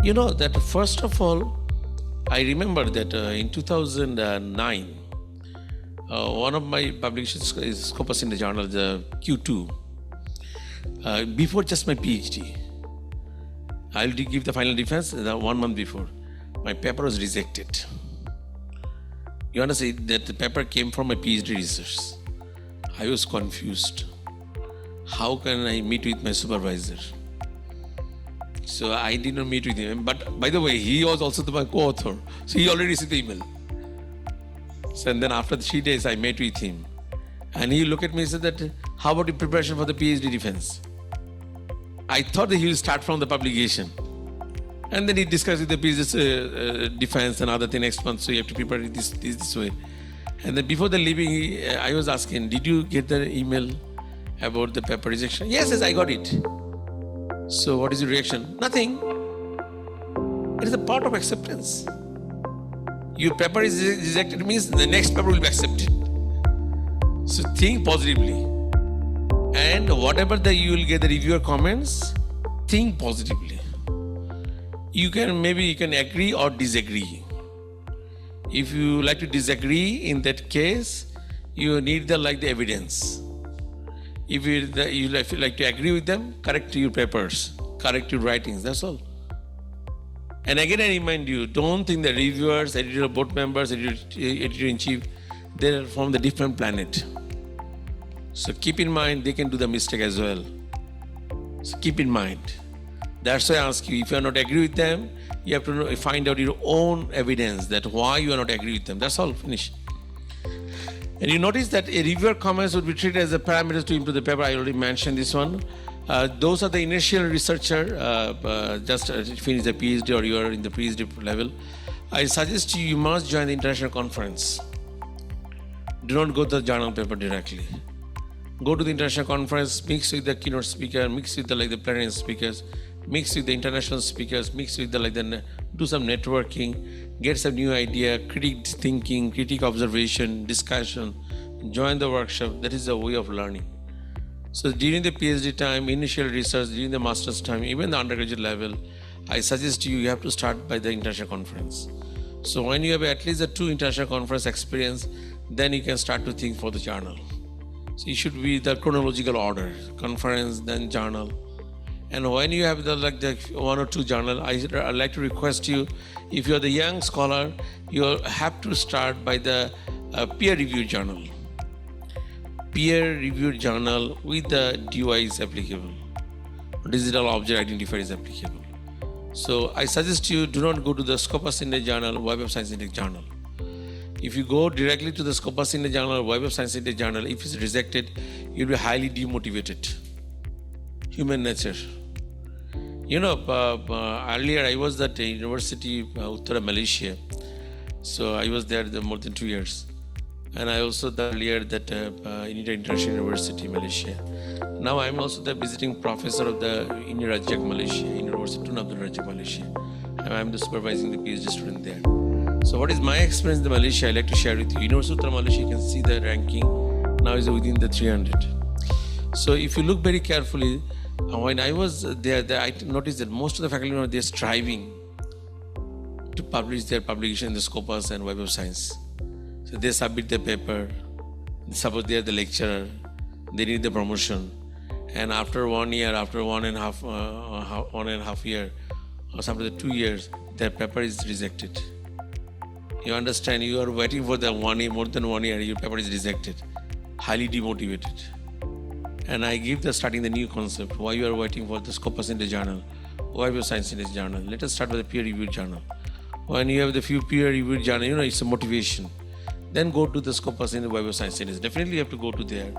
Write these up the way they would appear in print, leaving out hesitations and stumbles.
You know that first of all, I remember that in 2009, one of my publications is Scopus in the journal, the Q2. Before just my PhD, I'll give the final defense 1 month before. My paper was rejected. You understand that the paper came from my PhD research. I was confused. How can I meet with my supervisor? So I did not meet with him. But by the way, he was also my co-author. So he already received the email. So and then after 3 days, I met with him. And he looked at me and said that, how about the preparation for the PhD defense? I thought that he will start from the publication. And then he discussed with the PhD defense and other thing next month. So you have to prepare it this way. And then before the leaving, I was asking, did you get the email about the paper rejection? Yes, I got it. So what is your reaction? Nothing. It is a part of acceptance. Your paper is rejected means the next paper will be accepted. So think positively. And whatever you will get the reviewer comments, think positively. You can agree or disagree. If you like to disagree, in that case, you need the evidence. If you like to agree with them, correct your papers, correct your writings, that's all. And again, I remind you, don't think the reviewers, editorial board members, editor-in-chief, they're from the different planet. So keep in mind, they can do the mistake as well. So keep in mind. That's why I ask you, if you are not agree with them, you have to find out your own evidence that why you are not agree with them. That's all, finish. And you notice that a reviewer comments would be treated as a parameter to improve the paper. I already mentioned this one. Those are the initial researcher, just finish the PhD or you are in the PhD level. I suggest you must join the international conference. Do not go to the journal paper directly. Go to the international conference, mix with the keynote speaker, mix with the plenary speakers, mix with the international speakers, mix with do some networking, get some new idea, critic thinking, critic observation, discussion, join the workshop. That is the way of learning. So during the PhD time, initial research, during the master's time, even the undergraduate level, I suggest you have to start by the international conference. So when you have at least a 2 international conference experience, then you can start to think for the journal. So it should be the chronological order, conference, then journal. And when you have the 1 or 2 journal, I like to request you, if you're the young scholar, you have to start by the peer-reviewed journal. Peer-reviewed journal with the DOI is applicable. Digital Object Identifier is applicable. So I suggest you do not go to the Scopus Index journal, Web of Science Index journal. If you go directly to the Scopus Index journal, Web of Science Index journal, if it's rejected, you'll be highly demotivated. Human nature. You know, earlier I was at the University Uttara, Malaysia. So I was there more than 2 years. And I also earlier that International University, Malaysia. Now I'm also the visiting professor of the Rajak, Malaysia, University Tun Abdul Rajak, Malaysia. And I'm the supervising the PhD student there. So what is my experience in Malaysia? I like to share with you. University of Malaysia, you can see the ranking now is within the 300. So if you look very carefully, when I was there, I noticed that most of the faculty members, they're striving to publish their publication in the Scopus and Web of Science. So they submit their paper, suppose they are the lecturer, they need the promotion. And after 1 year, after 1.5 year, or sometimes 2 years, their paper is rejected. You understand, you are waiting for the 1 year, more than 1 year, your paper is rejected. Highly demotivated. And I give starting the new concept, why you are waiting for the Scopus in the journal, Web of Science in the journal. Let us start with a peer-reviewed journal. When you have the few peer-reviewed journal, it's a motivation. Then go to the Scopus in the Web of Science Index. Definitely you have to go to there,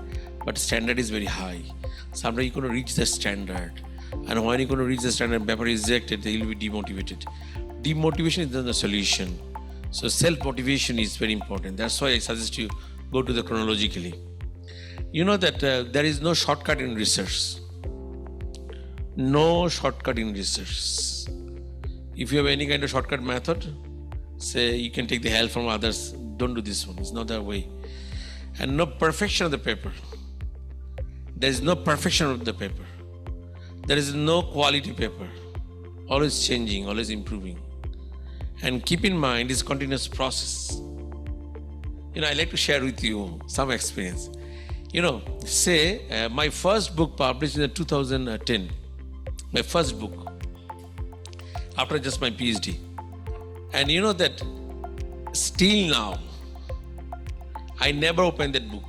but standard is very high. Sometimes you're going to reach the standard. And when you're going to reach the standard, paper is rejected, they will be demotivated. Demotivation is not the solution. So self-motivation is very important. That's why I suggest you go to the chronologically. You know that there is no shortcut in research. No shortcut in research. If you have any kind of shortcut method, say you can take the help from others, don't do this one. It's not that way. And no perfection of the paper. There is no perfection of the paper. There is no quality paper. always changing, always improving. And keep in mind, it's a continuous process. I like to share with you some experience. Say my first book published in 2010, my first book, after just my PhD. And you know that still now, I never opened that book.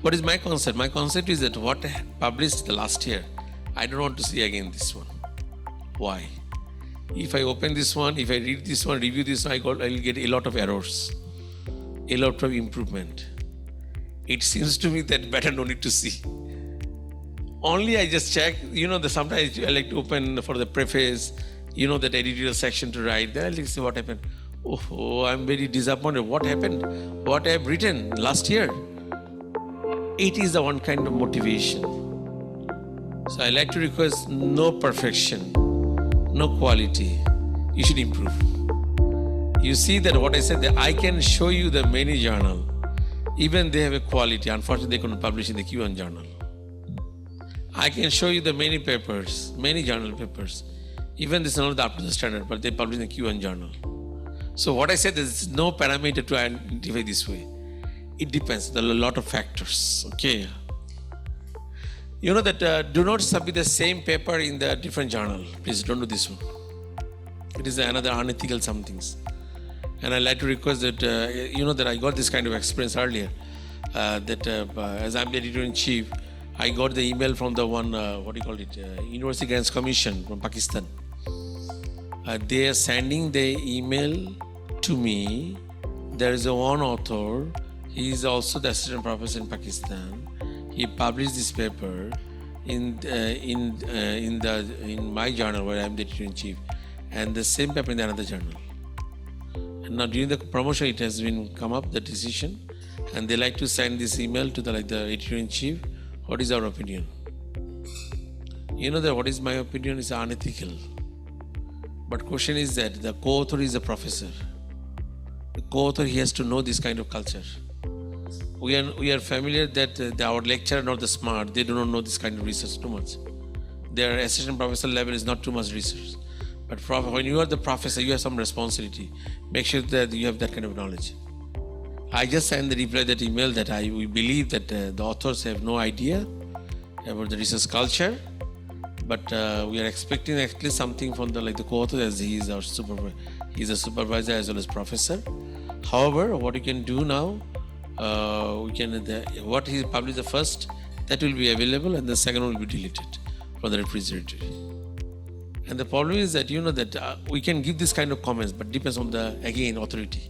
What is my concept? My concept is that what I published the last year, I don't want to see again this one. Why? If I open this one, if I read this one, review this one, I'll get a lot of errors, a lot of improvement. It seems to me that better no need to see. Only I just check, sometimes I like to open for the preface, that editorial section to write. Then I like to see what happened. Oh, I'm very disappointed. What happened? What I have written last year. It is the one kind of motivation. So I like to request no perfection, no quality. You should improve. You see that what I said, that I can show you the many journal. Even they have a quality. Unfortunately, they couldn't publish in the Q1 journal. I can show you the many papers, many journal papers. Even this is not up to the standard, but they publish in the Q1 journal. So what I said, there's no parameter to identify this way. It depends. There are a lot of factors. Okay. You know that do not submit the same paper in the different journal. Please don't do this one. It is another unethical some things. And I like to request that, that I got this kind of experience earlier. As I'm the editor-in-chief, I got the email from the one, University Grants Commission from Pakistan. They are sending the email to me. There is one author. He is also the assistant professor in Pakistan. He published this paper in my journal where I am the editor-in-chief, and the same paper in another journal. And now during the promotion, it has been come up the decision, and they like to send this email to the editor-in-chief. What is our opinion? That what is my opinion is unethical. But question is that the co-author is a professor. The co-author, he has to know this kind of culture. We are familiar that our lecturer not the smart. They do not know this kind of research too much. Their assistant professor level is not too much research. But when you are the professor, you have some responsibility. Make sure that you have that kind of knowledge. I just sent the reply that email that we believe that the authors have no idea about the research culture, but we are expecting at least something from the co-author, as he is our supervisor. He is a supervisor as well as professor. However, what you can do now, what he published the first, that will be available, and the second one will be deleted from the repository. And the problem is that we can give this kind of comments, but depends on the authority.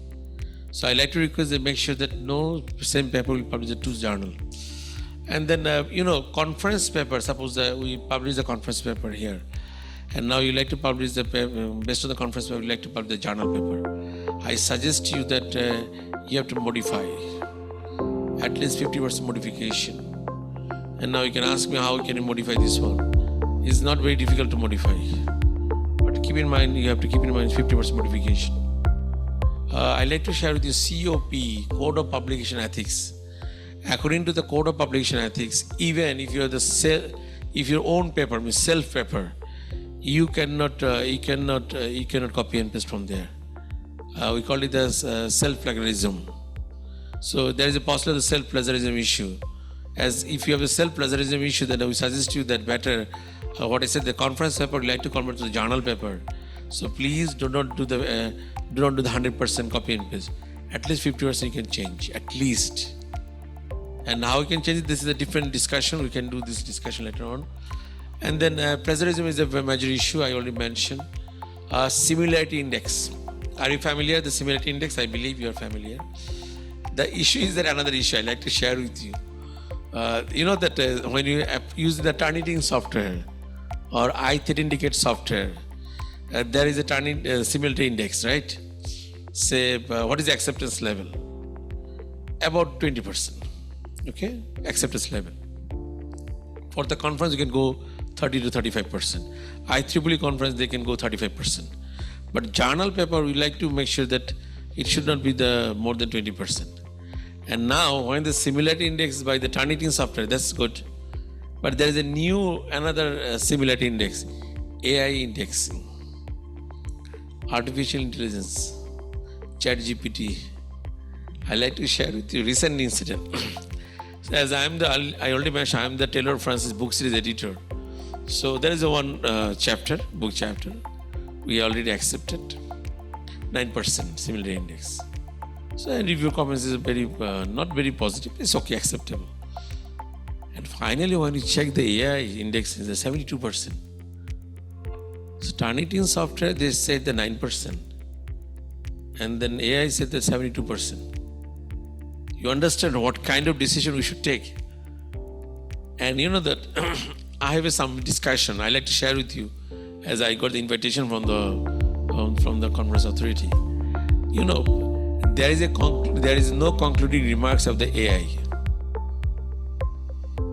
So I like to request that make sure that no same paper will publish the two journal. And then conference paper. Suppose we publish the conference paper here, and now you like to publish the paper based on the conference paper. You like to publish the journal paper. I suggest you that you have to modify at least 50% modification. And now you can ask me how can you modify this one. It's not very difficult to modify, but keep in mind, you have to keep in mind 50% modification. I like to share with you COP, Code of Publication Ethics. According to the Code of Publication Ethics, even if you are if your own paper means self paper, you cannot copy and paste from there. We call it as self plagiarism. So there is a possibility of the self plagiarism issue. As if you have a self plagiarism issue, then we suggest you that better. What I said, the conference paper, you like to convert to the journal paper. So please do not do the 100% copy and paste. At least 50% you can change, at least. And how you can change it, this is a different discussion. We can do this discussion later on. And then plagiarism is a major issue I already mentioned. Similarity index. Are you familiar with the similarity index? I believe you are familiar. The issue is that another issue I like to share with you. When you use the Turnitin software or I-30 indicate software, there is a similarity index, right? Say, what is the acceptance level? About 20%. Okay, acceptance level. For the conference, you can go 30 to 35%. IEEE conference, they can go 35%. But journal paper, we like to make sure that it should not be more than 20%. And now, when the similarity index by the Turnitin software, that's good. But there is another similarity index. AI indexing, artificial intelligence, ChatGPT. I like to share with you recent incident. So as I already mentioned, I am the Taylor Francis book series editor. So there is a one book chapter, we already accepted 9% similarity index. So and review comments is very not very positive. It's okay, acceptable. And finally, when you check the AI index, is 72%. So Turnitin software, they said the 9%, and then AI said the 72%. You understand what kind of decision we should take. And you know that I have some discussion I like to share with you, as I got the invitation from the Conference Authority. You know, there is no concluding remarks of the AI,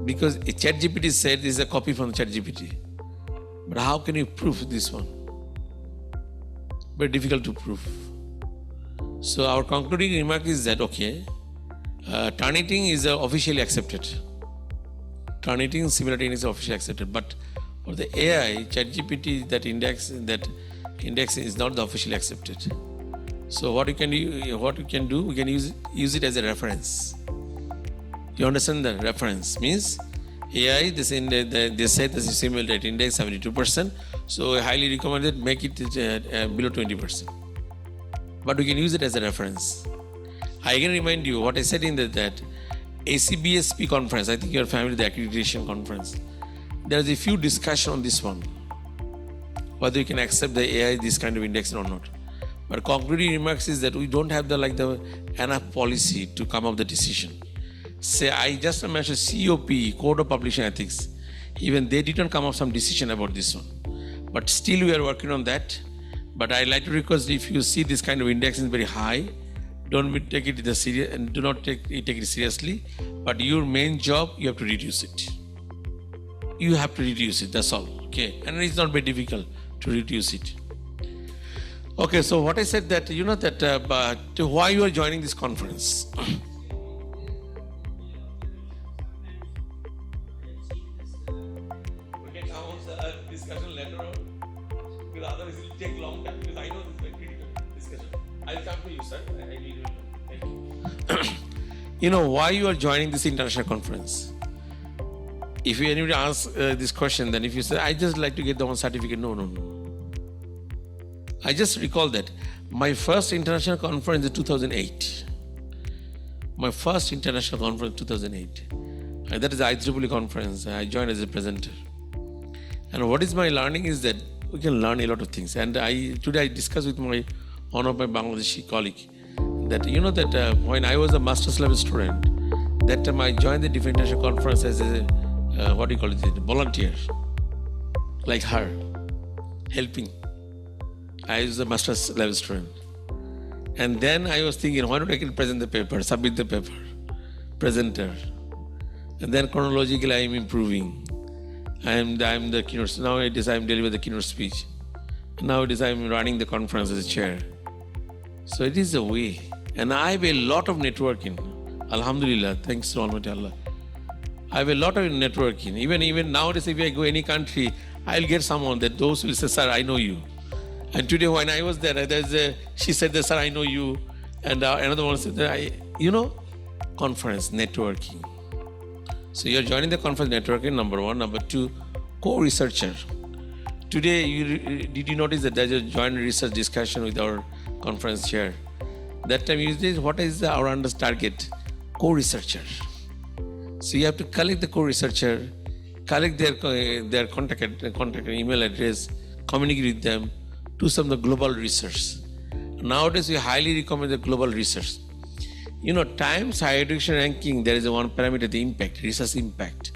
because ChatGPT said this is a copy from ChatGPT. But how can you prove this one? Very difficult to prove. So our concluding remark is that okay, Turnitin is officially accepted. Turnitin similarity is officially accepted, but for the AI, ChatGPT, that index is not the officially accepted. So what you can do, we can use it as a reference. You understand the reference means AI, they say this is similarity index 72%. So I highly recommend it, make it below 20%. But we can use it as a reference. I can remind you what I said in that ACBSP conference. I think you're familiar with the accreditation conference. There's a few discussion on this one, whether you can accept the AI this kind of index or not. But concluding remarks is that we don't have the enough policy to come up with the decision. Say I just mentioned COP, Code of Publishing Ethics. Even they didn't come up with some decision about this one. But still we are working on that. But I like to request, if you see this kind of index is very high, don't take it serious and do not take it seriously. But your main job, you have to reduce it. You have to reduce it. That's all. Okay, and it's not very difficult to reduce it. Okay, so what I said that you know that why you are joining this conference. We can come on the discussion later on, because otherwise it will take long time. Because I know this is very critical discussion. I'll come to you, sir. Thank you. You know why you are joining this international conference? If you anybody asks this question, then if you say, I just like to get the one certificate, no. I just recall that my first international conference in 2008. My first international conference in 2008. And that is the IEEE conference. I joined as a presenter. And what is my learning is that we can learn a lot of things. And today I discussed with one of my Bangladeshi colleague that you know that when I was a master's level student, that time I joined the different international conference as a volunteer, like her, helping. I was a master's level student. And then I was thinking, why don't I can present the paper, submit the paper, presenter. And then chronologically I am improving. I am the keynote. Nowadays I am delivering the keynote speech. Nowadays I am running the conference as a chair. So it is a way. And I have a lot of networking. Alhamdulillah, thanks to Almighty Allah. I have a lot of networking. Even nowadays, if I go any country, I'll get someone that those will say, sir, I know you. And today when I was there, she said that, sir, I know you. And another one said that, conference, networking. So you're joining the conference networking, number one. Number two, co-researcher. Today, did you notice that there's a joint research discussion with our conference chair? That time you said, what is our target? Co-researcher. So you have to collect the co-researcher, collect their contact email address, communicate with them, do some of the global research. Nowadays, we highly recommend the global research. You know, Times Higher Education Ranking, there is one parameter, the impact, research impact.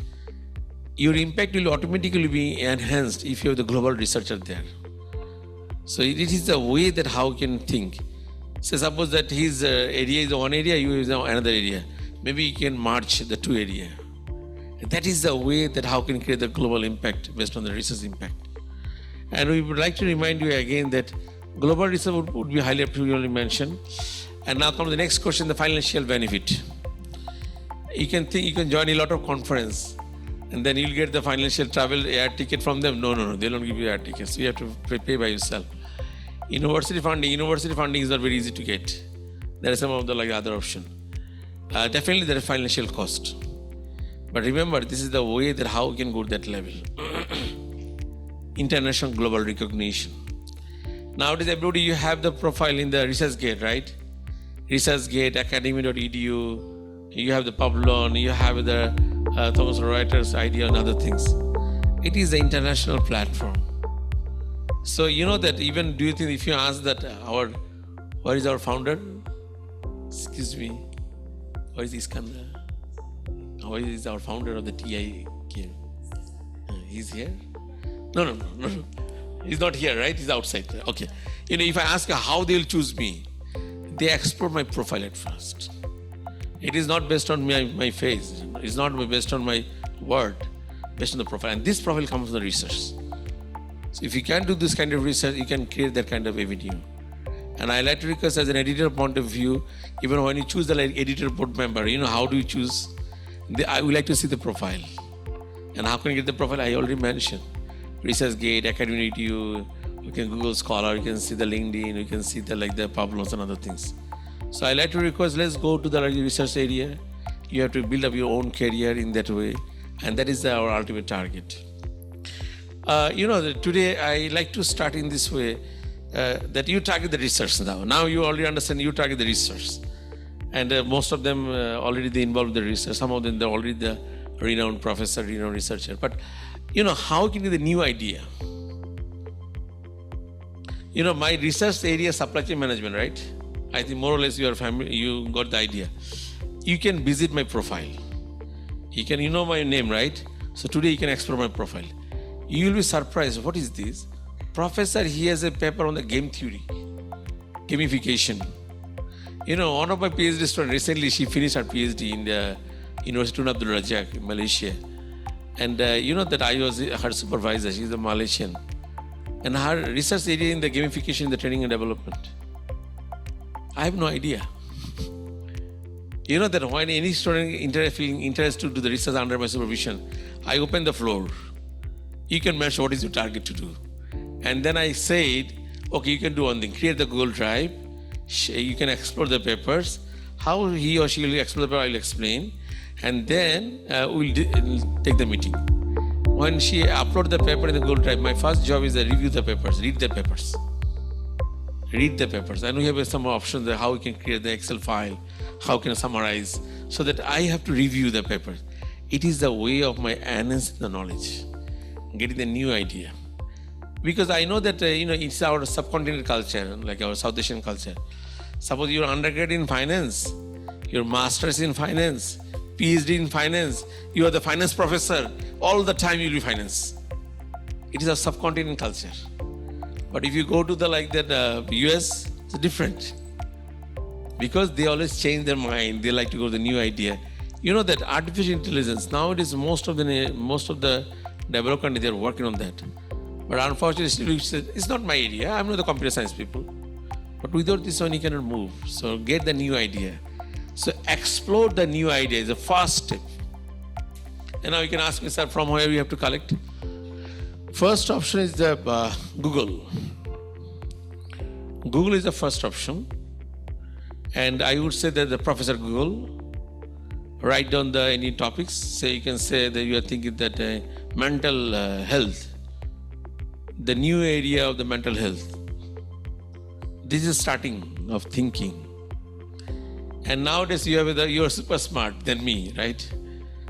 Your impact will automatically be enhanced if you have the global researcher there. So it is the way that how you can think. So suppose that his area is one area, you is another area. Maybe you can merge the two areas. That is the way that how can create the global impact based on the research impact. And we would like to remind you again that global research would be highly appropriately mentioned. And now come to the next question, the financial benefit. You can join a lot of conference. and then you'll get the financial travel air ticket from them. No, they don't give you air tickets. You have to pay by yourself. University funding is not very easy to get. There are some of the other option. Definitely there is financial cost. But remember, this is the way that how we can go to that level. International global recognition. Nowadays, everybody, you have the profile in the ResearchGate, right? ResearchGate, academy.edu, you have the Publon, you have the Thomson Reuters idea and other things. It is the international platform. So you know that even, do you think if you ask that where is our founder? Excuse me, where is Iskandar? Where is our founder of the TIIKM? He's here? No. He's not here, right? He's outside. Okay. If I ask how they'll choose me, they explore my profile at first. It is not based on my face. It's not based on my word, based on the profile. And this profile comes from the research. So if you can do this kind of research, you can create that kind of avenue. And I like to request as an editor point of view, even when you choose the editor board member, how do you choose? I would like to see the profile. And how can you get the profile? I already mentioned. ResearchGate, academy.edu, you can Google Scholar, you can see the LinkedIn, you can see the Publons and other things. So I like to request, let's go to the research area. You have to build up your own career in that way. And that is our ultimate target. Today I like to start in this way, that you target the research now. Now you already understand you target the research. And most of them already they involved in the research. Some of them they're already the renowned professor, renowned researcher. But how can you get the new idea? My research area is supply chain management, right? I think more or less you got the idea. You can visit my profile. You know my name, right? So today you can explore my profile. You will be surprised. What is this? Professor, he has a paper on the game theory, gamification. One of my PhD students recently, she finished her PhD in the University Tun Abdul Razak in Malaysia. And that I was her supervisor. She's a Malaysian. And her research area in the gamification, the training and development. I have no idea. That when any student feeling interest to do the research under my supervision, I open the floor. You can mention what is your target to do. And then I said, okay, you can do one thing. Create the Google Drive. You can explore the papers. How he or she will explore the paper, I will explain. And then we'll take the meeting. When she upload the paper in the Google Drive, my first job is to review the papers, read the papers. And we have some options that how we can create the Excel file, how can I summarize, so that I have to review the papers. It is the way of my enhancing the knowledge, getting the new idea. Because I know that, it's our subcontinent culture, like our South Asian culture. Suppose you're undergrad in finance, your master's in finance, PhD in finance, you are the finance professor, all the time you'll be finance. It is a subcontinent culture. But if you go to the US, it's different. Because they always change their mind, they like to go to the new idea. That artificial intelligence, nowadays most of the developed countries, they're working on that. But unfortunately, it's not my area. I'm not the computer science people. But without this one, you cannot move. So get the new idea. So explore the new idea is the first step. And now you can ask me, sir, from where we have to collect? First option is the Google. Google is the first option. And I would say that the Professor Google, write down any topics. Say you can say that you are thinking that mental health, the new area of the mental health. This is starting of thinking. And nowadays you are super smart than me, right?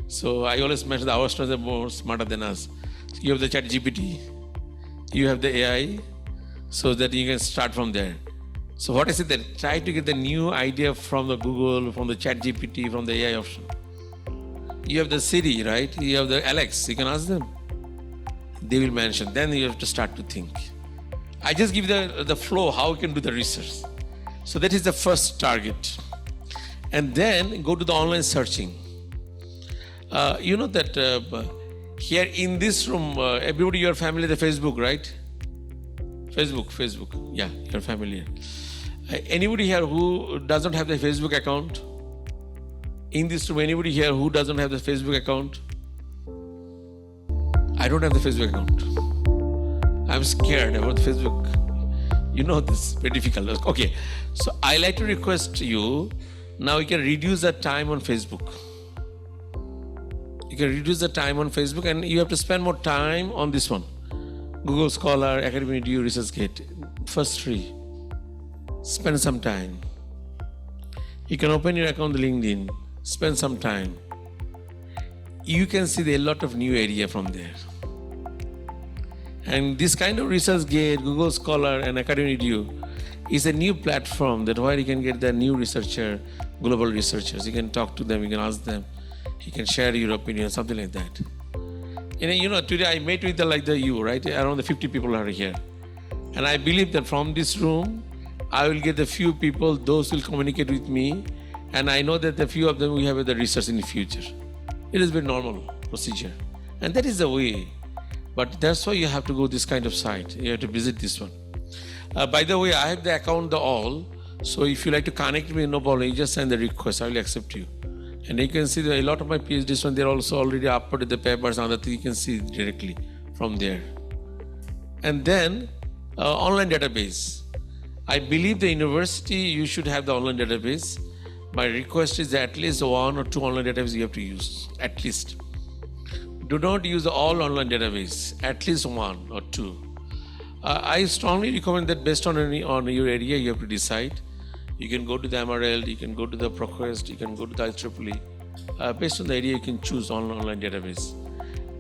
So I always mention that our students are more smarter than us. You have the ChatGPT, you have the AI, so that you can start from there. So what I said that try to get the new idea from the Google, from the ChatGPT, from the AI option. You have the Siri, right? You have the Alex, you can ask them. They will mention, then you have to start to think. I just give the flow, how you can do the research. So that is the first target. And then go to the online searching. Here in this room, everybody, you are familiar with Facebook, right? Facebook. Yeah, you're familiar. Anybody here who doesn't have the Facebook account? In this room, anybody here who doesn't have the Facebook account? I don't have the Facebook account. I'm scared about the Facebook. You know this, very difficult. Okay, so I like to request you, now you can reduce the time on Facebook. You can reduce the time on Facebook and you have to spend more time on this one. Google Scholar, Academic Review, ResearchGate, first three. Spend some time. You can open your account on LinkedIn, spend some time. You can see there are a lot of new area from there. And this kind of ResearchGate, Google Scholar and Academic Review is a new platform that where you can get the new researcher, global researchers. You can talk to them, you can ask them, you can share your opinion, something like that. You know, today I met with you, right? Around the 50 people are here. And I believe that from this room, I will get a few people, those will communicate with me. And I know that a few of them will have the research in the future. It is very normal procedure. And that is the way. But that's why you have to go this kind of site. You have to visit this one. By the way, I have the account, the all. So if you like to connect me, no problem. You just send the request. I will accept you. And you can see that a lot of my PhDs one, they're also already uploaded the papers and other things. You can see directly from there. And then online database. I believe the university, you should have the online database. My request is that at least 1 or 2 online databases you have to use, at least. Do not use the all online database, at least 1 or 2. I strongly recommend that based on your area, you have to decide. You can go to the MRL, you can go to the ProQuest, you can go to the IEEE. Based on the area, you can choose online database.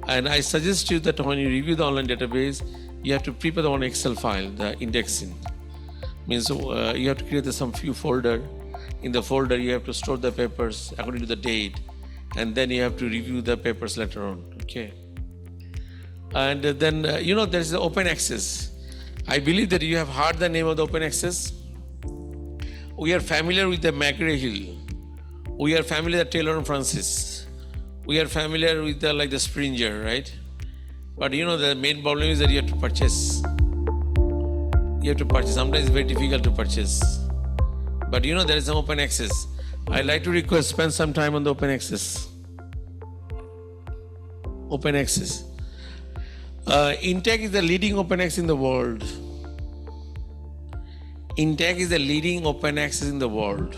And I suggest you that when you review the online database, you have to prepare the one Excel file, the indexing. Means you have to create some few folder. In the folder, you have to store the papers according to the date, and then you have to review the papers later on. Okay. And then there is the open access. I believe that you have heard the name of the open access. We are familiar with the McGraw-Hill. We are familiar with Taylor and Francis. We are familiar with the Springer, right? But the main problem is that you have to purchase. You have to purchase. Sometimes it's very difficult to purchase. But there is some open access. I like to request spend some time on the open access. Open access. Intech is the leading open access in the world. Intech is the leading open access in the world.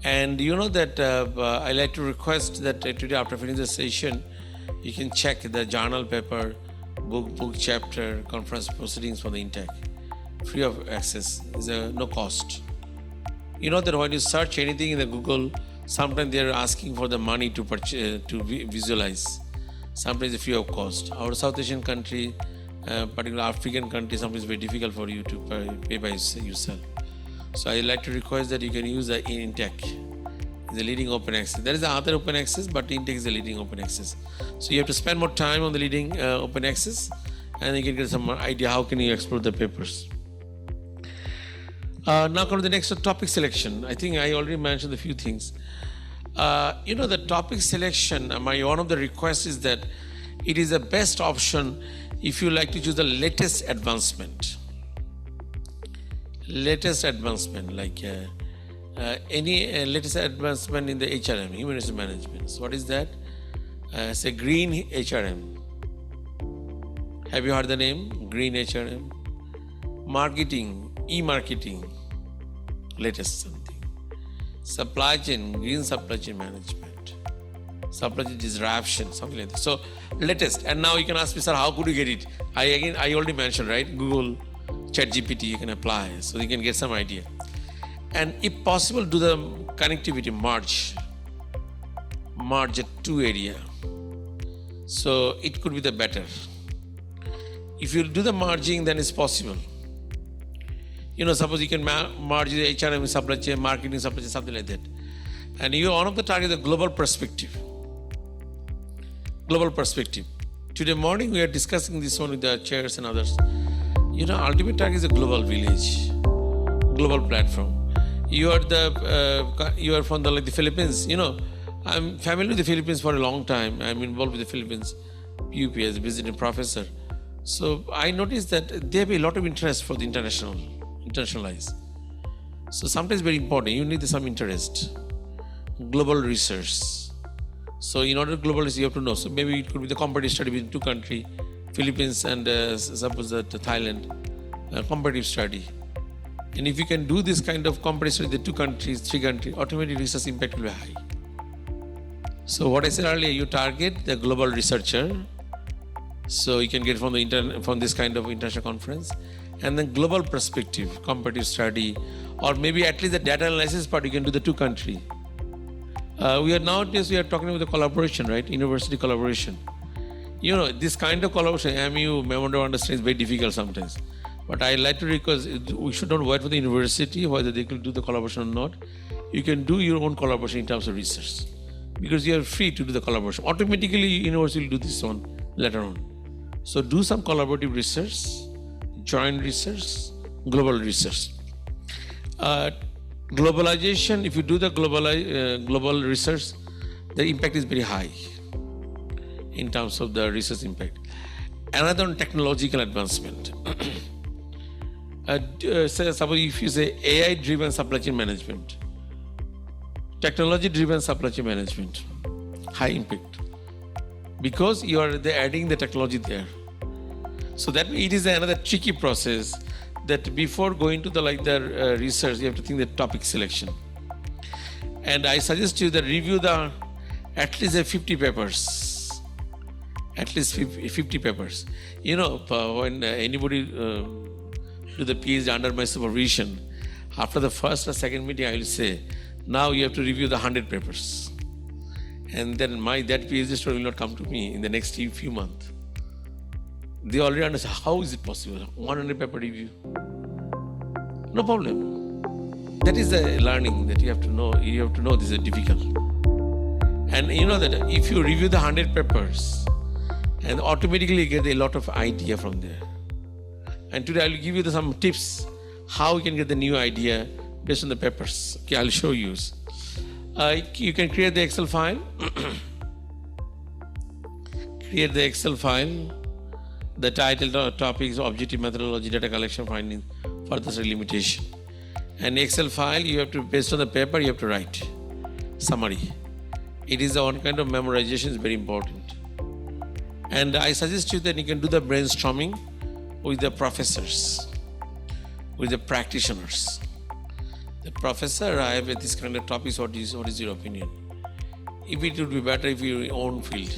And that I like to request that today after finishing the session, you can check the journal paper, book chapter, conference proceedings for the Intech. Free of access, is no cost. That when you search anything in the Google, sometimes they are asking for the money to purchase, to visualize. Sometimes it's free of cost. Our South Asian country, particularly African country, sometimes it's very difficult for you to pay by yourself. So I like to request that you can use the Intech. It's the leading open access. There is other open access, but Intech is the leading open access. So you have to spend more time on the leading open access, and you can get some idea how can you explore the papers. Now come to the next topic selection. I think I already mentioned a few things. The topic selection, one of the requests is that it is the best option if you like to choose the latest advancement. Latest advancement, like any latest advancement in the HRM, Human Resource Management. So what is that? It's a green HRM. Have you heard the name? Green HRM. Marketing, e-marketing, latest something. Supply chain, green supply chain management. Supply chain disruption, something like that. So latest. And now you can ask me, sir, how could you get it? I already mentioned, right? Google, ChatGPT, you can apply. So you can get some idea. And if possible, do the connectivity, merge at 2 area. So it could be the better. If you do the merging, then it's possible. Suppose you can merge the HRM supply chain, marketing supply chain, something like that. And one of the targets is the global perspective. Global perspective. Today morning we are discussing this one with the chairs and others. Ultimate target is a global village, global platform. You are from the Philippines. I'm familiar with the Philippines for a long time. I'm involved with the Philippines, PUP as a visiting professor. So I noticed that they have a lot of interest for the internationalize. So sometimes very important. You need some interest. Global research. So in order to globalize, you have to know. So maybe it could be the comparative study between two countries, Philippines and suppose that Thailand, comparative study. And if you can do this kind of comparative study, the two countries, three countries, automatically research impact will be high. So what I said earlier, you target the global researcher. So you can get from the from this kind of international conference, and then global perspective, comparative study, or maybe at least the data analysis part. You can do the two country. Nowadays we are talking about the collaboration, right? University collaboration. You know, this kind of collaboration, MU memorandum of understanding is very difficult sometimes. But I like to because we should not wait for the university whether they can do the collaboration or not. You can do your own collaboration in terms of research because you are free to do the collaboration. Automatically, university will do this one later on. So do some collaborative research, joint research, global research. Globalization, if you do the global research, the impact is very high in terms of the research impact. Another one, technological advancement. Suppose if you say AI-driven supply chain management, technology-driven supply chain management, high impact. Because you are adding the technology there. So that it is another tricky process that before going to the research, you have to think the topic selection. And I suggest you that review at least 50 papers. At least 50 papers. You know, when anybody do the PhD under my supervision, after the first or second meeting, I will say, now you have to review the 100 papers. And then that PhD student will not come to me in the next few months. They already understand how is it possible? 100 paper review. No problem. That is the learning that you have to know. You have to know this is difficult. And you know that if you review the 100 papers, and automatically you get a lot of idea from there. And today I will give you some tips how you can get the new idea based on the papers. Okay, I'll show you. You can create the Excel file. Create the Excel file. The title, topics, objective methodology, data collection, findings, further limitation. And Excel file, you have to, based on the paper, you have to write summary. It is one kind of memorization, is very important. And I suggest you that you can do the brainstorming with the professors, with the practitioners. The professor, I have this kind of topics, what is your opinion? If it would be better if you own field.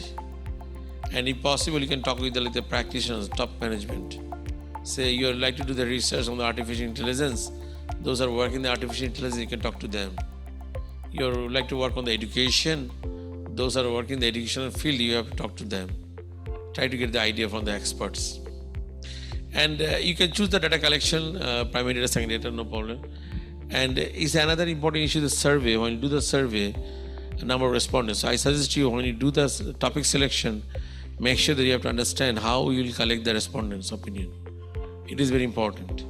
And if possible, you can talk with the practitioners, top management. Say you would like to do the research on the artificial intelligence. Those are working in the artificial intelligence, you can talk to them. You would like to work on the education. Those are working in the educational field, you have to talk to them. Try to get the idea from the experts. And you can choose the data collection, primary data, secondary data, no problem. And it's another important issue, the survey. When you do the survey, a number of respondents. So I suggest you, when you do the topic selection, make sure that you have to understand how you will collect the respondents' opinion. It is very important.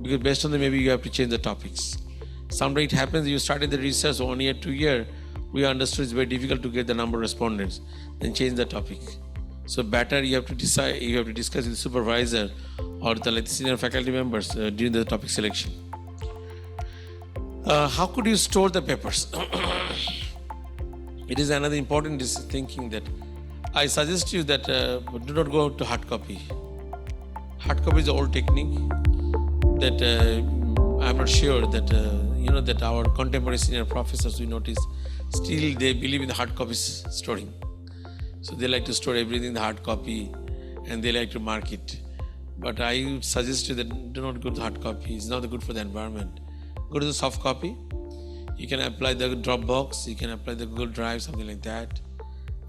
Because based on that, maybe you have to change the topics. Sometimes it happens, you started the research 1 year, 2 years, we understood it's very difficult to get the number of respondents, then change the topic. So better you have to decide, you have to discuss with the supervisor or the senior faculty members during the topic selection. How could you store the papers? It is another important thinking that I suggest you that do not go to hard copy. Hard copy is the old technique that I'm not sure that that our contemporary senior professors, we notice, still they believe in the hard copy storing. So they like to store everything in the hard copy and they like to mark it. But I suggest you that do not go to hard copy. It's not good for the environment. Go to the soft copy. You can apply the Dropbox, you can apply the Google Drive, something like that.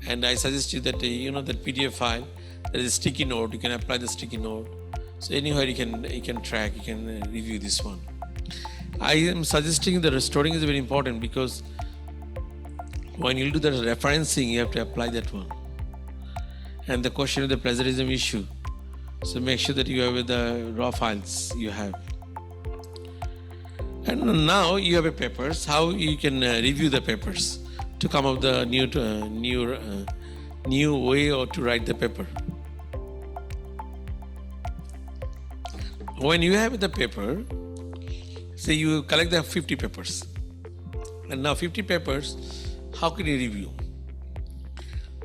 And I suggest you that that PDF file, there is a sticky note. You can apply the sticky note. So anywhere you can track, you can review this one. I am suggesting that storing is very important because when you do the referencing, you have to apply that one. And the question of the plagiarism issue. So make sure that you have the raw files you have. And now you have a papers. How you can review the papers to come up with the new way or to write the paper. When you have the paper, say you collect the 50 papers. And now 50 papers, how can you review?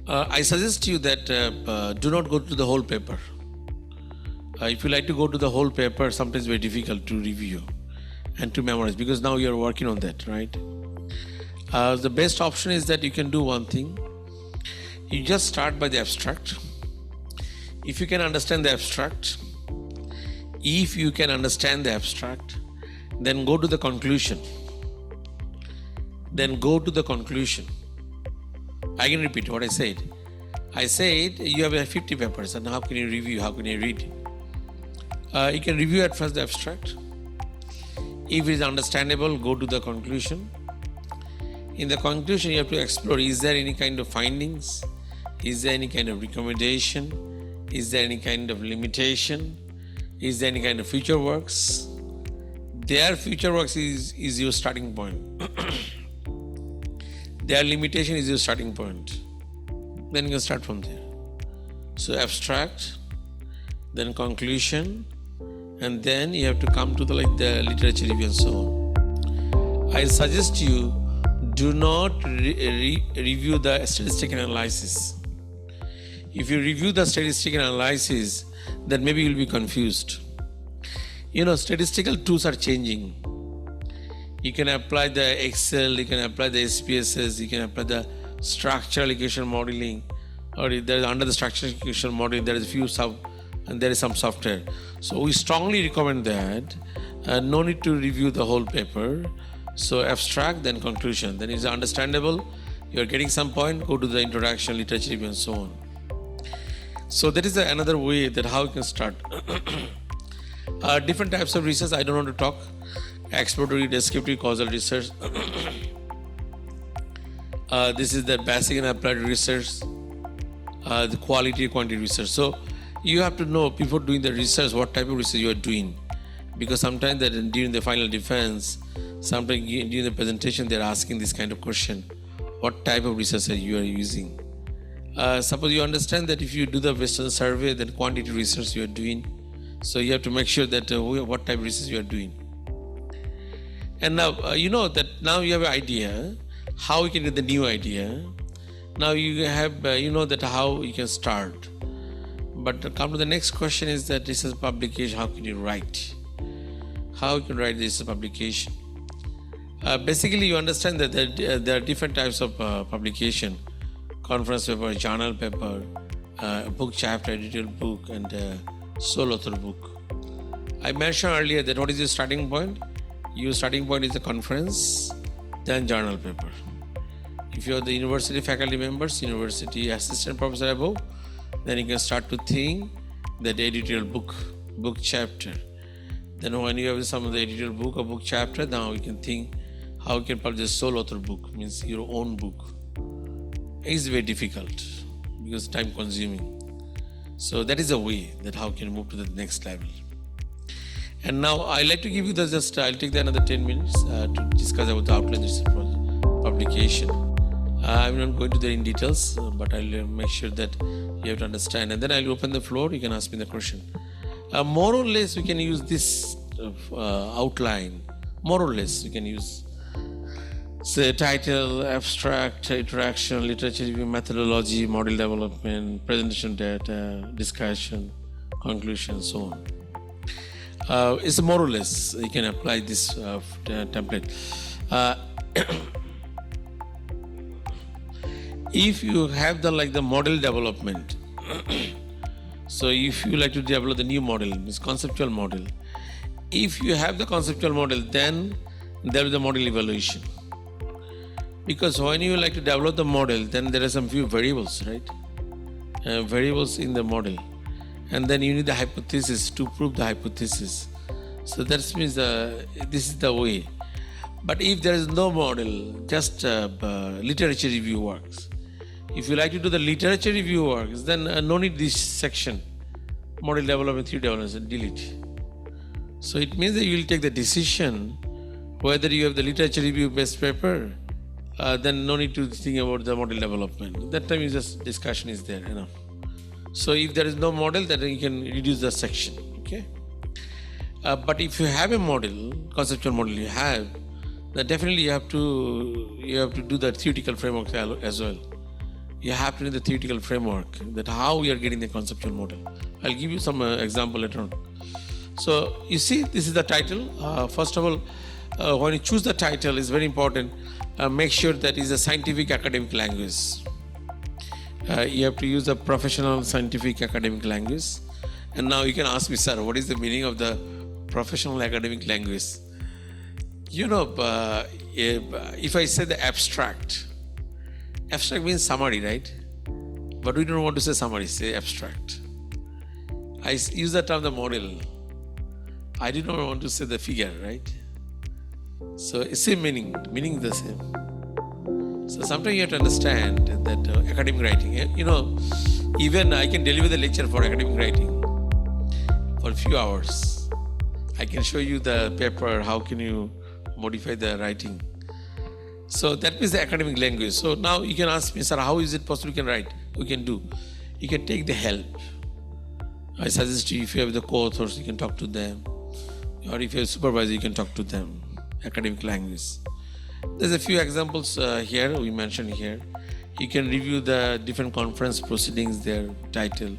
I suggest you that do not go to the whole paper. If you like to go to the whole paper, sometimes very difficult to review and to memorize, because now you're working on that, right? The best option is that you can do one thing. You just start by the abstract. If you can understand the abstract, then go to the conclusion. I can repeat what I said. I said you have 50 papers, and how can you review? How can you read? You can review at first the abstract. If it is understandable, go to the conclusion. In the conclusion, you have to explore, is there any kind of findings? Is there any kind of recommendation? Is there any kind of limitation? Is there any kind of future works? Their future works is your starting point. Their limitation is your starting point. Then you can start from there. So abstract, then conclusion, and then you have to come to the literature review and so on. I suggest you do not review the statistical analysis. If you review the statistical analysis, then maybe you'll be confused. Statistical tools are changing. You can apply the Excel, you can apply the SPSS, you can apply the structural equation modeling, or under the structural equation modeling, there is some software. So we strongly recommend that. No need to review the whole paper. So abstract, then conclusion. Then it's understandable. You're getting some point, go to the introduction, literature review, and so on. So that is another way that how you can start. Different types of research, I don't want to talk. Exploratory, descriptive, causal research. This is the basic and applied research, the quality, quantity research. So you have to know before doing the research what type of research you are doing, because sometimes during the final defense, sometimes during the presentation, they're asking this kind of question: what type of research you are using? Suppose you understand that if you do the Western survey, then quantity research you are doing. So you have to make sure that what type of research you are doing. And now you know that now you have an idea how you can get the new idea. Now you have that how you can start. But come to the next question is that this is publication. How can you write? How you can write this publication? Basically, you understand that there are different types of publication: conference paper, journal paper, book chapter, editorial book, and sole author book. I mentioned earlier that what is your starting point? Your starting point is the conference, then journal paper. If you are the university faculty members, university assistant professor above, then you can start to think that editorial book chapter. Then when you have some of the editorial book or book chapter, now you can think how you can publish a sole author book, means your own book. It's very difficult because time consuming. So that is a way that how can you move to the next level. And now I like to give you I'll take another 10 minutes to discuss about the outline research publication. I'm not going to the in details, but I'll make sure that you have to understand. And then I'll open the floor. You can ask me the question. More or less, we can use this outline. More or less, we can use say title, abstract, interaction, literature review, methodology, model development, presentation data, discussion, conclusion, so on. It's more or less you can apply this template. If you have the model development, so if you like to develop the new model, means conceptual model. If you have the conceptual model, then there is the model evaluation. Because when you like to develop the model, then there are some few variables, right? Variables in the model. And then you need the hypothesis to prove the hypothesis. So that means this is the way. But if there is no model, just literature review works. If you like to do the literature review works, then no need this section, model development, theory development, delete. So it means that you will take the decision whether you have the literature review based paper, then no need to think about the model development. That time is just discussion is there enough. So if there is no model, then you can reduce the section. Okay. But if you have a model, conceptual model you have, then definitely you have to do the theoretical framework as well. you have to know the theoretical framework, that how we are getting the conceptual model. I'll give you some example later on. So you see, this is the title. First of all, when you choose the title, it's very important. Make sure that it's a scientific academic language. You have to use a professional scientific academic language. And now you can ask me, sir, what is the meaning of the professional academic language? You know, if I say the abstract means summary, right? But we don't want to say summary, say abstract. I use the term the model. I did not want to say the figure, right? So it's same meaning is the same. So sometimes you have to understand that academic writing, you know, even I can deliver the lecture for academic writing for a few hours. I can show you the paper, how can you modify the writing. So that means the academic language. So now you can ask me, sir, how is it possible you can write? We can do. You can take the help. I suggest you, if you have the co-authors, you can talk to them. Or if you have a supervisor, you can talk to them. Academic language. There's a few examples here, we mentioned here. You can review the different conference proceedings, their title.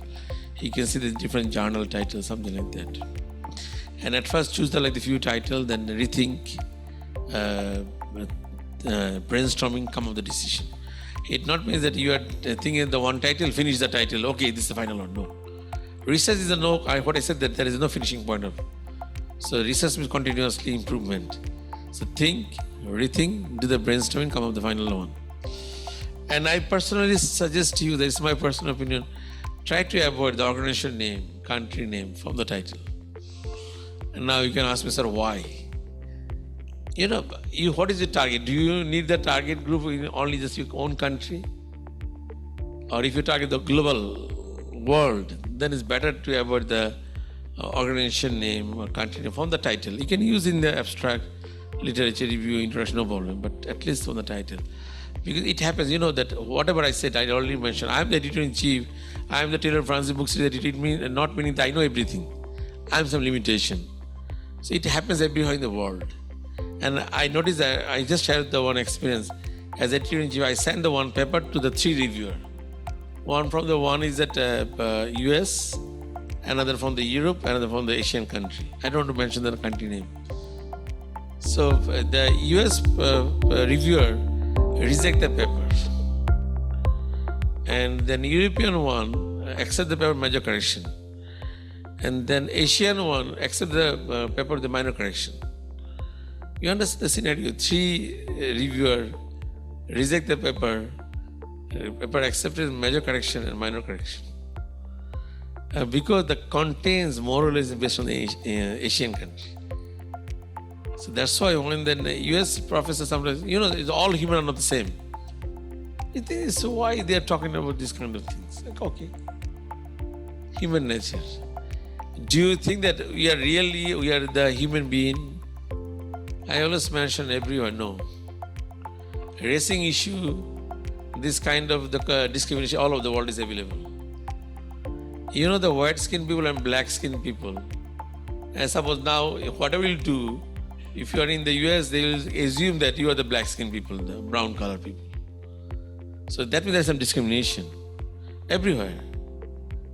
You can see the different journal titles, something like that. And at first choose the few title, then rethink, brainstorming, come up with the decision. It not means that you are thinking the one title, finish the title, okay, this is the final one. No. Research is what I said, that there is no finishing point of. So research means continuously improvement. So think, rethink, do the brainstorming, come up with the final one. And I personally suggest to you, this is my personal opinion, try to avoid the organization name, country name from the title. And now you can ask me, sir, why? You know, what is your target? Do you need the target group in only just your own country? Or if you target the global world, then it's better to avoid the organization name or country name from the title. You can use in the abstract, literature review, introduction, no problem, but at least from the title. Because it happens, you know, that whatever I said, I already mentioned, I'm the editor-in-chief, I'm the Taylor Francis Book Series editor, not meaning that I know everything. I have some limitation. So it happens everywhere in the world. And I noticed that I just shared the one experience. As editor-in-chief, I sent the one paper to the 3 reviewer. One is at US, another from the Europe, another from the Asian country. I don't want to mention the country name. So the US reviewer reject the paper. And then European one accept the paper major correction. And then Asian one accept the paper the minor correction. You understand the scenario? 3 reviewer reject the paper accepted major correction and minor correction. Because the contents more or less based on the Asian country. So that's why when the US professor sometimes, you know, it's all human are not the same. It is, so why they are talking about these kind of things? Like, okay, human nature. Do you think that we are the human being? I always mention everyone, no. Racing issue, this kind of the discrimination all over the world is available. You know, the white skinned people and black skinned people. And suppose now, whatever you do, if you are in the US, they will assume that you are the black skinned people, the brown color people. So that means there's some discrimination everywhere.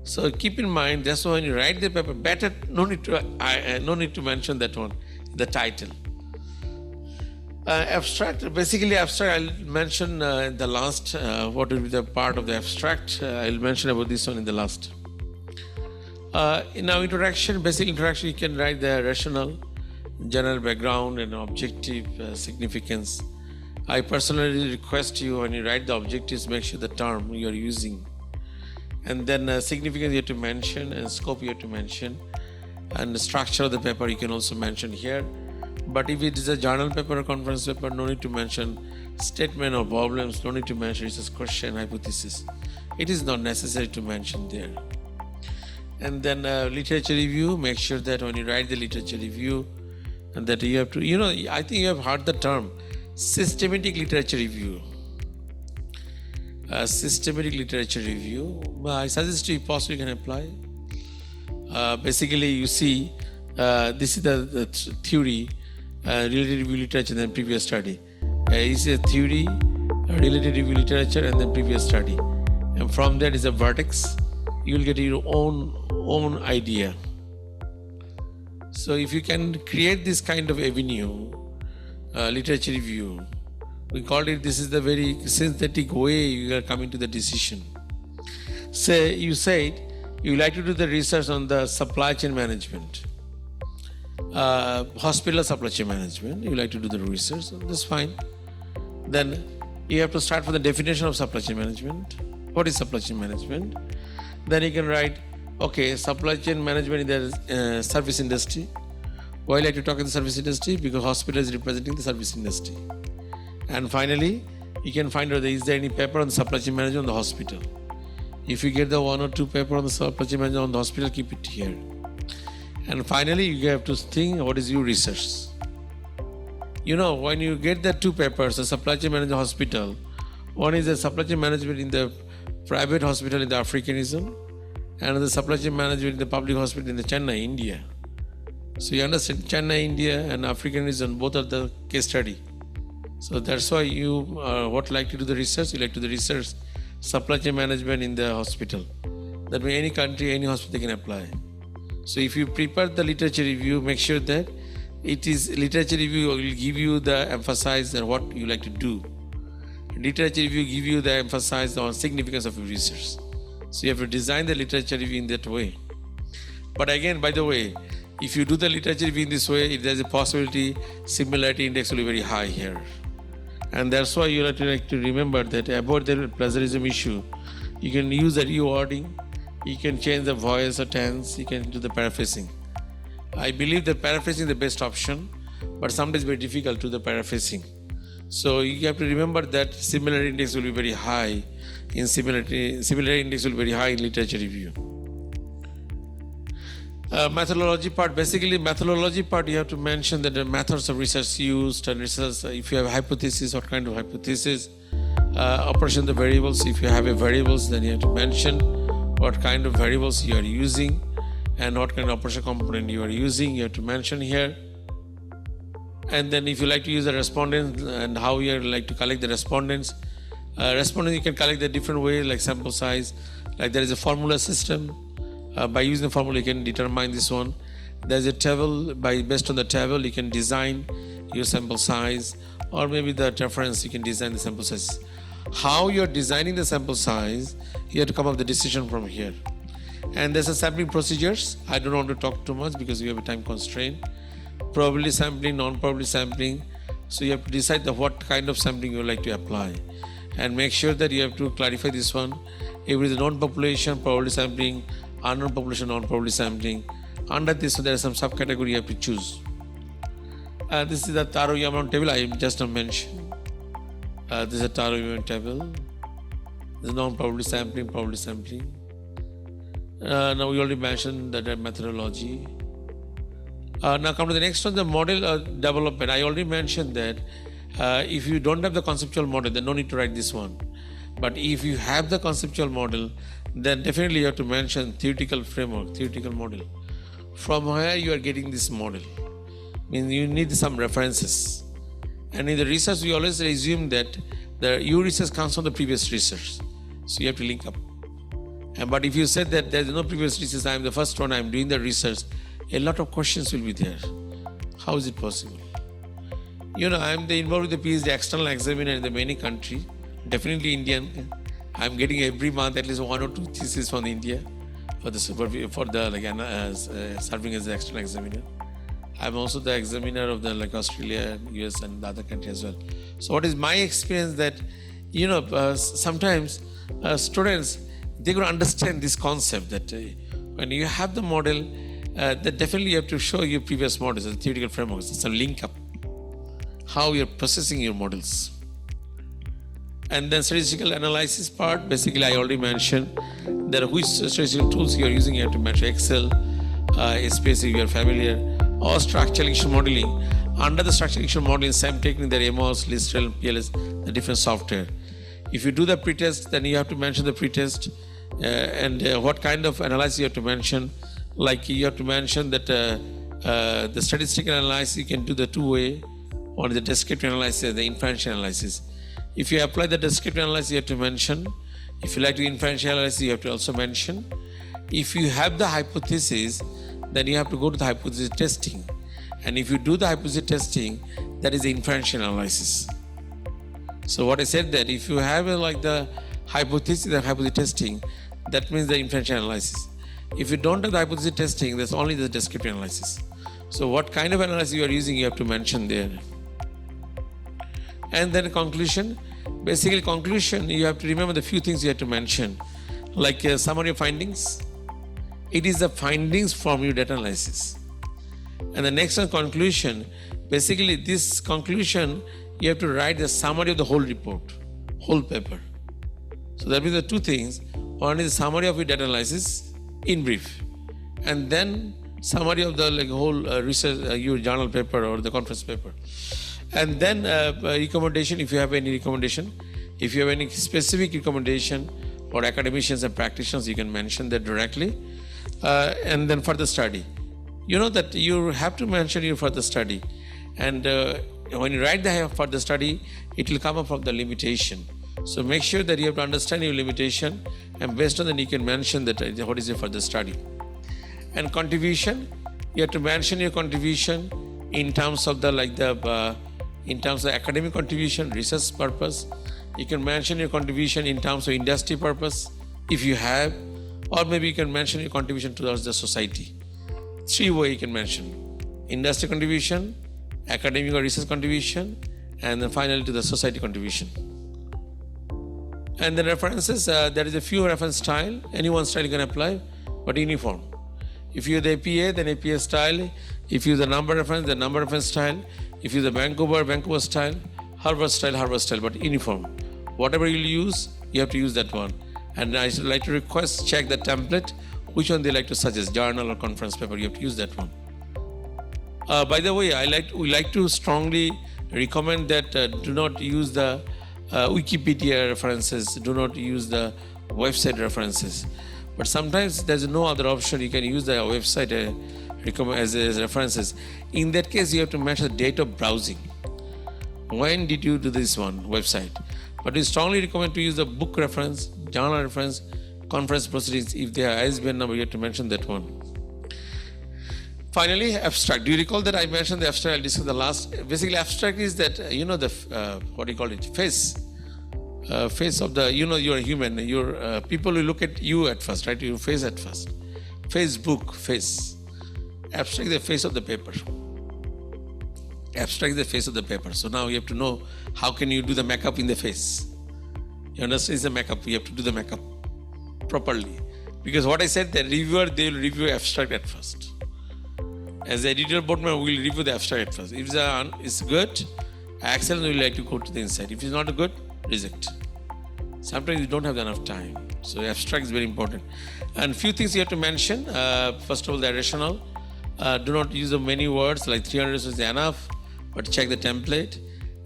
So keep in mind, that's why when you write the paper, better no need to mention that one, the title. Abstract, I'll mention the last, what will be the part of the abstract. I'll mention about this one in the last. In our basic introduction, you can write the rationale, general background, and objective significance. I personally request you, when you write the objectives, make sure the term you are using. And then significance you have to mention, and scope you have to mention. And the structure of the paper you can also mention here. But if it is a journal paper or conference paper, no need to mention statement or problems, no need to mention it's a question, hypothesis. It is not necessary to mention there. And then literature review, make sure that when you write the literature review, and that you have to, you know, I think you have heard the term systematic literature review. Systematic literature review, I suggest you, if possible, you can apply. Basically, you see, this is the theory, related review literature, and then previous study. It's a theory, related review literature, and then previous study. and from there is a vertex. You will get your own idea. So if you can create this kind of avenue, literature review, we call it, this is the very synthetic way you are coming to the decision. Say you said you like to do the research on the supply chain management, hospital supply chain management, you like to do the research, so that's fine. Then you have to start from the definition of supply chain management. What is supply chain management? Then you can write, okay, supply chain management in the service industry. Why I like to talk in the service industry? Because hospital is representing the service industry. And finally, you can find out, is there any paper on the supply chain management on the hospital? If you get the 1 or 2 paper on the supply chain management on the hospital, keep it here. And finally, you have to think, what is your research? You know, when you get the 2 papers, the supply chain management hospital, one is the supply chain management in the private hospital in the Africanism, and the supply chain management in the public hospital in the Chennai, India. So you understand, Chennai, India and Africanism, both are the case study. So that's why you like to do the research, you like to do the research, supply chain management in the hospital. That way any country, any hospital can apply. So if you prepare the literature review, make sure that it is literature review will give you the emphasis on what you like to do. Literature review give you the emphasis on significance of your research. So you have to design the literature review in that way. But again, by the way, if you do the literature review in this way, there is a possibility similarity index will be very high here. And that's why you have to remember that about the plagiarism issue, you can use the rewording, you can change the voice or tense, you can do the paraphrasing. I believe that paraphrasing is the best option, but sometimes very difficult to the paraphrasing. So you have to remember that similarity index will be very high in similarity index will be very high in literature review. Methodology part, basically methodology part, you have to mention that the methods of research used and research, if you have a hypothesis, what kind of hypothesis, operation of the variables, if you have a variables, then you have to mention what kind of variables you are using and what kind of operation component you are using, you have to mention here. And then if you like to use the respondents and how you like to collect the respondents, you can collect the different ways like sample size, like there is a formula system. By using the formula you can determine this one. There's a table, based on the table you can design your sample size, or maybe the reference you can design the sample size. How you're designing the sample size, you have to come up with the decision from here. And there's a sampling procedures. I don't want to talk too much because we have a time constraint. Probability sampling, non-probability sampling. So you have to decide what kind of sampling you would like to apply. And make sure that you have to clarify this one. If it is a non-population, probability sampling, unknown population, non-probability sampling. Under this, there is some subcategory you have to choose. This is the TIIKM table I just mentioned. This is a TIIKM table. This is non-probability sampling, probability sampling. Now we already mentioned that methodology. Now come to the next one, the model development. I already mentioned that if you don't have the conceptual model, then no need to write this one. But if you have the conceptual model, then definitely you have to mention theoretical framework, theoretical model. From where you are getting this model? Means you need some references. And in the research, we always assume that your research comes from the previous research. So you have to link up. But if you said that there is no previous research, I am the first one, I am doing the research, a lot of questions will be there. How is it possible? You know, I am involved with the PhD external examiner in the many countries, definitely Indian. I am getting every month at least 1 or 2 theses from India for serving as the external examiner. I am also the examiner of the Australia, US, and the other countries as well. So what is my experience that, sometimes students, they could understand this concept that when you have the model, that definitely you have to show your previous models, the theoretical frameworks. It's a link up, how you're processing your models. And then statistical analysis part, basically I already mentioned there are which statistical tools you are using. You have to mention Excel, SPSS if you are familiar, or structural issue modeling. Under the structural issue modeling, same technique, there are MOS, Listrel, PLS, the different software. If you do the pretest, then you have to mention the pretest and what kind of analysis you have to mention. Like you have to mention that the statistical analysis you can do the 2-way, one is the descriptive analysis and the inferential analysis. If you apply the descriptive analysis, you have to mention If you like to do inferential analysis, you have to also mention. If you have the hypothesis, then you have to go to the hypothesis testing. And if you do the hypothesis testing, that is the inferential analysis. So what I said that if you have the hypothesis and hypothesis testing, that means the inferential analysis. If you don't have the hypothesis testing, there's only the descriptive analysis. So what kind of analysis you are using, you have to mention there. And then conclusion. Basically conclusion, you have to remember the few things you have to mention. Like summary of findings. It is the findings from your data analysis. And the next one, conclusion. Basically this conclusion, you have to write the summary of the whole report, whole paper. So that means the two things. One is summary of your data analysis in brief. And then summary of the whole research, your journal paper or the conference paper. And then recommendation, if you have any recommendation. If you have any specific recommendation for academicians and practitioners, you can mention that directly. And then further study. You know that you have to mention your further study. And when you write the further study, it will come up from the limitation. So make sure that you have to understand your limitation, and based on that you can mention that what is your further study. And contribution, you have to mention your contribution in terms of in terms of academic contribution, research purpose. You can mention your contribution in terms of industry purpose, if you have, or maybe you can mention your contribution towards the society. Three ways you can mention: industry contribution, academic or research contribution, and then finally to the society contribution. And the references, there is a few reference style. Any one style you can apply, but uniform. If you use the APA, then APA style. If you use the number reference, the number reference style. If you use the Vancouver style. Harvard style, but uniform. Whatever you use, you have to use that one. And I should like to request, check the template, which one they like to suggest, journal or conference paper, you have to use that one. By the way, we like to strongly recommend that do not use the Wikipedia references, do not use the website references. But sometimes there's no other option, you can use the website as references. In that case, you have to mention the date of browsing. When did you do this one, website? But we strongly recommend to use the book reference, journal reference, conference proceedings. If they are ISBN number, you have to mention that one. Finally, abstract. Do you recall that I mentioned the abstract? I'll discuss the last. Basically, abstract is that, what do you call it? Face of the, you're a human. You're people will look at you at first, right? Your face at first. Facebook, face. Abstract is the face of the paper. Abstract is the face of the paper. So now you have to know how can you do the makeup in the face. You understand? It's the makeup. You have to do the makeup properly. Because what I said, the reviewer, they will review abstract at first. As the editorial board member, we will review the abstract at first. If it's good, excellent, we will like to go to the inside. If it's not good, reject. Sometimes you don't have enough time. So abstract is very important. And few things you have to mention. First of all, the rationale. Do not use the many words, like 300 is enough, but check the template.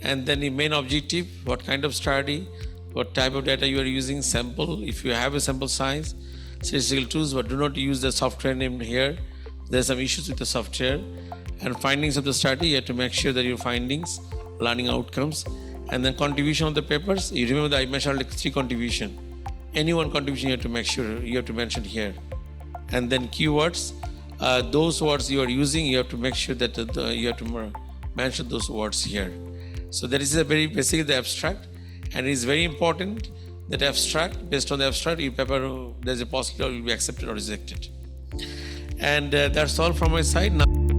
And then the main objective, what kind of study, what type of data you are using, sample, if you have a sample size, statistical tools, but do not use the software name here. There are some issues with the software. And findings of the study, you have to make sure that your findings, learning outcomes, and then contribution of the papers. You remember that I mentioned like 3 contribution. Any one contribution you have to make sure, you have to mention here. And then keywords, those words you are using, you have to make sure that you have to mention those words here. So that is a very basically the abstract, and it is very important that abstract, based on the abstract, your paper, there's a possibility it will be accepted or rejected. And that's all from my side now.